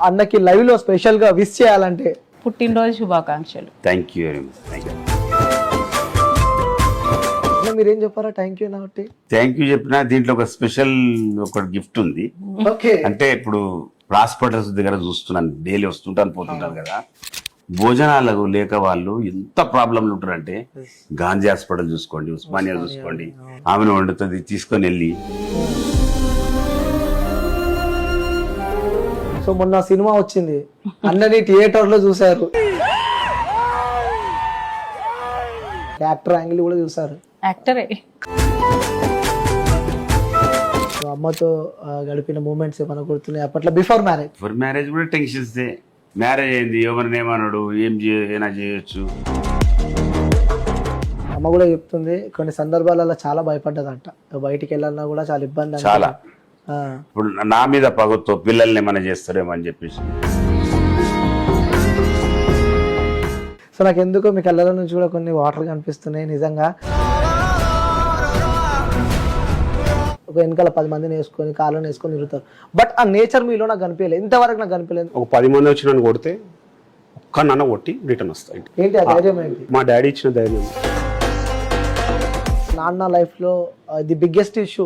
అన్నకి లైవ్ లో స్పెషల్ గా విష్ చేయాలంటే? పుట్టినరోజు శుభాకాంక్షలు. Thank you very much. Thank you. మీరేం చెప్పారా థ్యాంక్ యూ కాబట్టి? థ్యాంక్ యూ చెప్పిన దీంట్లో ఒక స్పెషల్ ఒక గిఫ్ట్ ఉంది. ఓకే. అంటే ఇప్పుడు హాస్పిటల్స్ దగ్గర చూస్తున్నాను, డైలీ వస్తుంటాను పోతుంటాను కదా, భోజనాలకు లేక వాళ్ళు ఎంత ప్రాబ్లంలు ఉంటారంటే, గాంధీ హాస్పిటల్ చూసుకోండి, ఉస్మానియా చూసుకోండి, ఆమెను వండుతుంది తీసుకొని వెళ్ళి. సో మొన్న సినిమా వచ్చింది, అన్నని థియేటర్ లో చూసారు, యాక్టర్ యాంగిల్ కూడా చూసారు. యాక్టరే. సో అమ్మతో గడిపిన మూమెంట్స్ ఏమైనా గుర్తున్నాయి అప్పట్లో బిఫోర్ మ్యారేజ్? ఫర్ మ్యారేజ్ కూడా టెన్షన్స్, మ్యారేజ్ అయింది ఎవరిని ఏమన్నాడు ఏమైనా చేయొచ్చు. అమ్మ కూడా చెప్తుంది కొన్ని సందర్భాలలో చాలా భయపడ్డదంట, బయటికి వెళ్ళాలన్నా కూడా చాలా ఇబ్బంది అంట. చాలా. ఇప్పుడు నా మీద పగుతో పిల్లల్ని ఏమైనా చేస్తారేమో అని చెప్పేసి. సో నాకు ఎందుకో మీ కళ్ళ నుంచి కూడా కొన్ని వాటర్ కనిపిస్తున్నాయి నిజంగా. ఒక వెనకాల 10 మందిని వేసుకొని కాళ్ళని వేసుకొని తిరుగుతారు, బట్ ఆ నేచర్ మీలో నాకు కనిపించలేదు, ఇంతవరకు నాకు కనిపించలేదు. ఒక 10 మంది వచ్చి నన్ను కొడితే ఒక్క నన్ను కొట్టి రిటర్న్ వస్తాయి. ఏంటి ఆ ధైర్యం ఏంటి? మా డాడీ ఇచ్చిన ధైర్యం. నాన్న లైఫ్ లో ది బిగ్గెస్ట్ ఇష్యూ